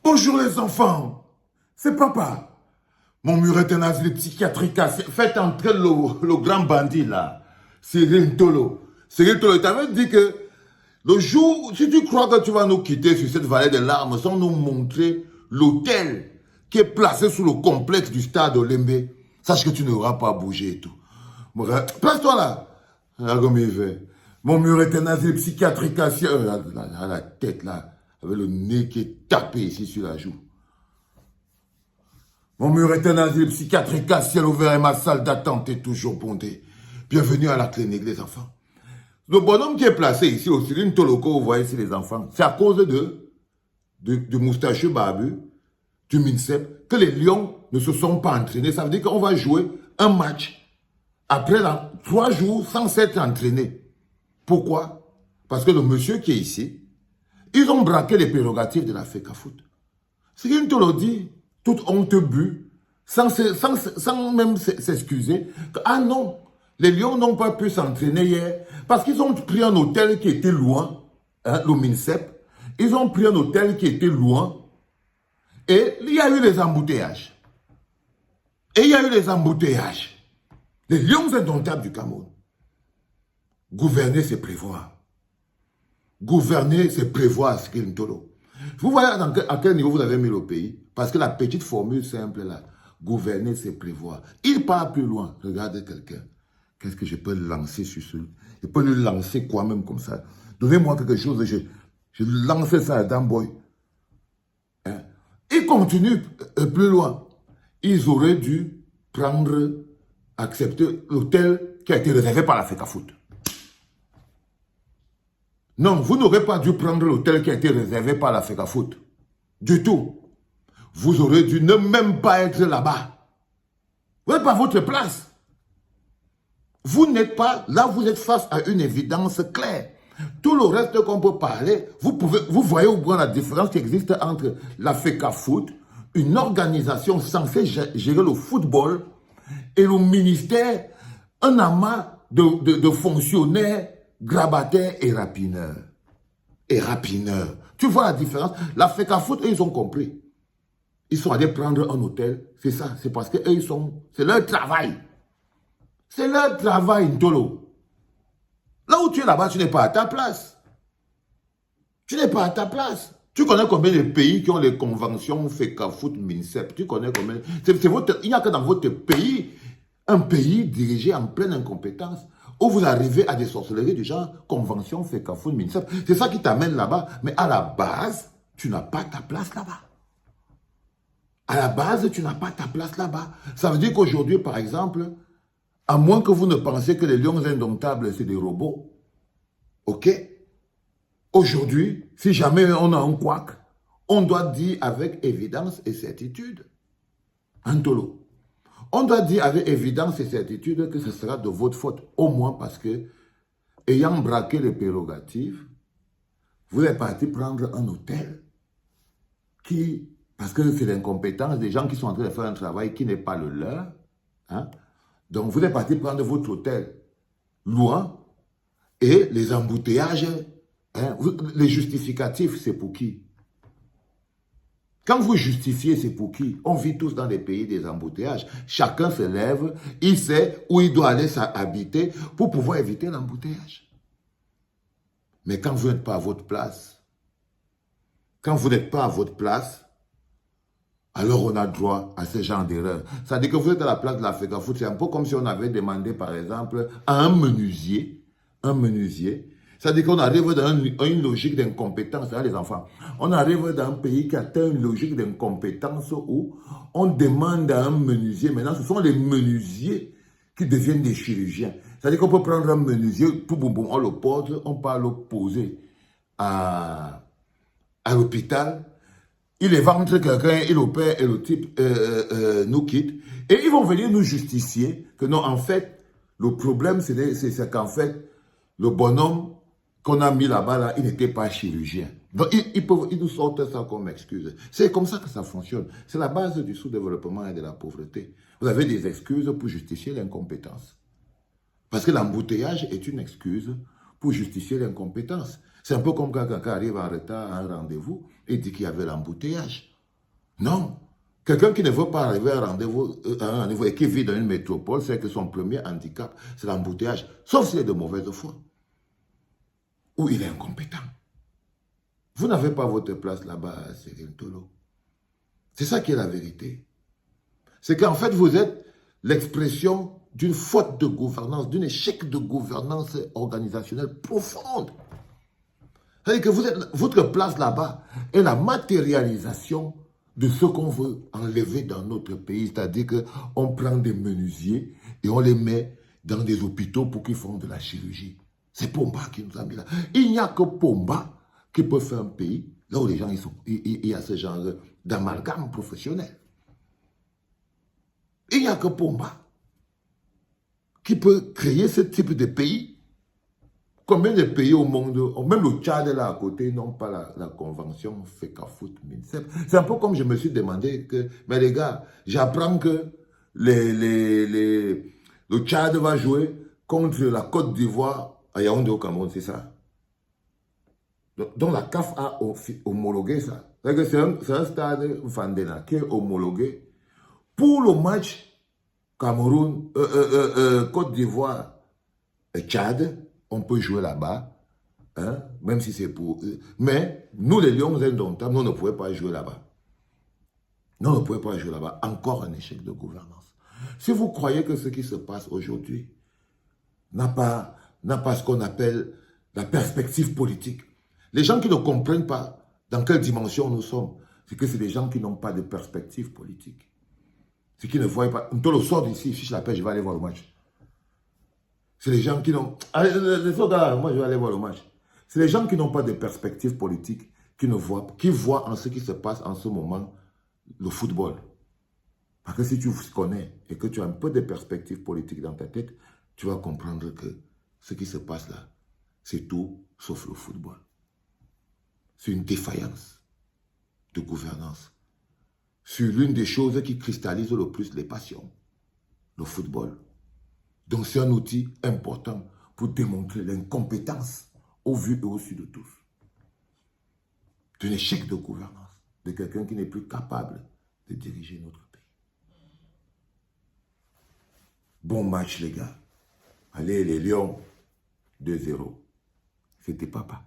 Bonjour les enfants, c'est papa. Mon mur est un asile psychiatrique. Faites entrer le grand bandit là, Cyril Tolo. Cyril Tolo, il t'avait dit que le jour, si tu crois que tu vas nous quitter sur cette vallée de larmes sans nous montrer l'hôtel qui est placé sous le complexe du stade Olembe, sache que tu n'auras pas bougé et tout. Place-toi là. Regarde comme il fait. Mon mur est un asile psychiatrique à la tête là, avec le nez qui est tapé ici sur la joue. Mon mur est un asile psychiatrique à ciel ouvert et ma salle d'attente est toujours bondée. Bienvenue à la clinique, les enfants. Le bonhomme qui est placé ici au Cyril Toloko, vous voyez ici les enfants, c'est à cause du moustachu barbu, du MINSEP, que les Lions ne se sont pas entraînés. Ça veut dire qu'on va jouer un match après 3 jours sans s'être entraîné. Pourquoi? Parce que le monsieur qui est ici, ils ont braqué les prérogatives de la FECAFOOT. Cyril Tolo dit, toute honte but, sans même s'excuser, que, ah non, les Lions n'ont pas pu s'entraîner hier parce qu'ils ont pris un hôtel qui était loin, hein, le MINSEP, ils ont pris un hôtel qui était loin et il y a eu des embouteillages. Les Lions indomptables du Cameroun. Gouverner, c'est prévoir. Gouverner, c'est prévoir, Cyril Tolo. Vous voyez à quel niveau vous avez mis le pays? Parce que la petite formule simple là, gouverner, c'est prévoir. Il part plus loin. Regardez quelqu'un. Qu'est-ce que je peux lancer sur celui? Je peux lui lancer quoi même comme ça? Donnez-moi quelque chose, je lance ça à Damboy. Hein? Il continue plus loin. Ils auraient dû accepter l'hôtel qui a été réservé par la FECAFOOT. Non, vous n'aurez pas dû prendre l'hôtel qui a été réservé par la FECAFOOT. Du tout. Vous aurez dû ne même pas être là-bas. Vous n'êtes pas à votre place. Vous n'êtes pas là, vous êtes face à une évidence claire. Tout le reste qu'on peut parler, vous voyez au moins la différence qui existe entre la FECAFOOT, une organisation censée gérer le football, et le ministère, un amas de fonctionnaires grabataires et rapineurs. Tu vois la différence? La FECAFOOT, ils ont compris. Ils sont allés prendre un hôtel. C'est ça. C'est parce que c'est leur travail. C'est leur travail, Ntolo. Là où tu es là-bas, tu n'es pas à ta place. Tu n'es pas à ta place. Tu connais combien de pays qui ont les conventions FECAFOOT, MINSEP? Tu connais combien? Il n'y a que dans votre pays, un pays dirigé en pleine incompétence, où vous arrivez à des sorcelleries du genre convention FECAFOOT, MINSEP. C'est ça qui t'amène là-bas. Mais à la base, tu n'as pas ta place là-bas. À la base, tu n'as pas ta place là-bas. Ça veut dire qu'aujourd'hui, par exemple, à moins que vous ne pensiez que les Lions indomptables, c'est des robots, ok? Aujourd'hui, si jamais on a un couac, on doit dire avec évidence et certitude, Antolo, on doit dire avec évidence et certitude que ce sera de votre faute, au moins parce que, ayant braqué les prérogatives, vous êtes parti prendre un hôtel qui, parce que c'est l'incompétence des gens qui sont en train de faire un travail qui n'est pas le leur, hein? Donc vous êtes parti prendre votre hôtel loin et les embouteillages, hein, les justificatifs, c'est pour qui? Quand vous justifiez, c'est pour qui? On vit tous dans des pays des embouteillages. Chacun se lève, il sait où il doit aller habiter pour pouvoir éviter l'embouteillage. Mais quand vous n'êtes pas à votre place, alors on a droit à ce genre d'erreur. Ça veut dire que vous êtes à la place de la FECAFOOT, c'est un peu comme si on avait demandé, par exemple, à un menuisier, ça veut dire qu'on arrive dans une logique d'incompétence, hein, les enfants. On arrive dans un pays qui atteint une logique d'incompétence où on demande à un menuisier, maintenant ce sont les menuisiers qui deviennent des chirurgiens. C'est-à-dire qu'on peut prendre un menuisier, on le porte, on peut le poser à l'hôpital, il est ventre quelqu'un, il opère et le type nous quitte. Et ils vont venir nous justifier que non, en fait, le problème, c'est qu'en fait, le bonhomme qu'on a mis là-bas, là, il n'était pas chirurgien. Donc, ils nous sortent ça comme excuse. C'est comme ça que ça fonctionne. C'est la base du sous-développement et de la pauvreté. Vous avez des excuses pour justifier l'incompétence. Parce que l'embouteillage est une excuse pour justifier l'incompétence. C'est un peu comme quand quelqu'un arrive en retard à un rendez-vous et dit qu'il y avait l'embouteillage. Non. Quelqu'un qui ne veut pas arriver à un rendez-vous et qui vit dans une métropole, c'est que son premier handicap, c'est l'embouteillage, sauf s'il est de mauvaise foi, ou il est incompétent. Vous n'avez pas votre place là-bas, Cyril Tolo. C'est ça qui est la vérité. C'est qu'en fait, vous êtes l'expression d'une faute de gouvernance, d'un échec de gouvernance organisationnelle profonde. C'est-à-dire que votre place là-bas est la matérialisation de ce qu'on veut enlever dans notre pays. C'est-à-dire qu'on prend des menuisiers et on les met dans des hôpitaux pour qu'ils font de la chirurgie. C'est Pomba qui nous a mis là. Il n'y a que Pomba qui peut faire un pays là où les gens, il y a ce genre d'amalgame professionnel. Il n'y a que Pomba qui peut créer ce type de pays. Combien de pays au monde, même le Tchad là à côté, n'ont pas la convention FECAFOOT MINCEP. C'est un peu comme je me suis demandé que, mais les gars, j'apprends que le Tchad va jouer contre la Côte d'Ivoire à Yaoundé au Cameroun, c'est ça. Donc la CAF a homologué ça. C'est un stade Vandena qui est homologué pour le match Cameroun, Côte d'Ivoire et Tchad. On peut jouer là-bas, hein, même si c'est pour eux. Mais nous, les Lions indomptables, nous ne pouvons pas jouer là-bas. Nous ne pouvons pas jouer là-bas. Encore un échec de gouvernance. Si vous croyez que ce qui se passe aujourd'hui n'a pas ce qu'on appelle la perspective politique, les gens qui ne comprennent pas dans quelle dimension nous sommes, c'est que c'est des gens qui n'ont pas de perspective politique. C'est qui ne voient pas. On te le sort d'ici, si je l'appelle, je vais aller voir le match. C'est les gens qui n'ont... Allez, moi je vais aller voir le match. C'est les gens qui n'ont pas de perspective politique, qui voient en ce qui se passe en ce moment le football. Parce que si tu connais et que tu as un peu de perspective politique dans ta tête, tu vas comprendre que ce qui se passe là, c'est tout sauf le football. C'est une défaillance de gouvernance sur l'une des choses qui cristallise le plus les passions, le football. Donc c'est un outil important pour démontrer l'incompétence au vu et au su de tous. D'un échec de gouvernance, de quelqu'un qui n'est plus capable de diriger notre pays. Bon match les gars. Allez les Lions, 2-0. C'était papa.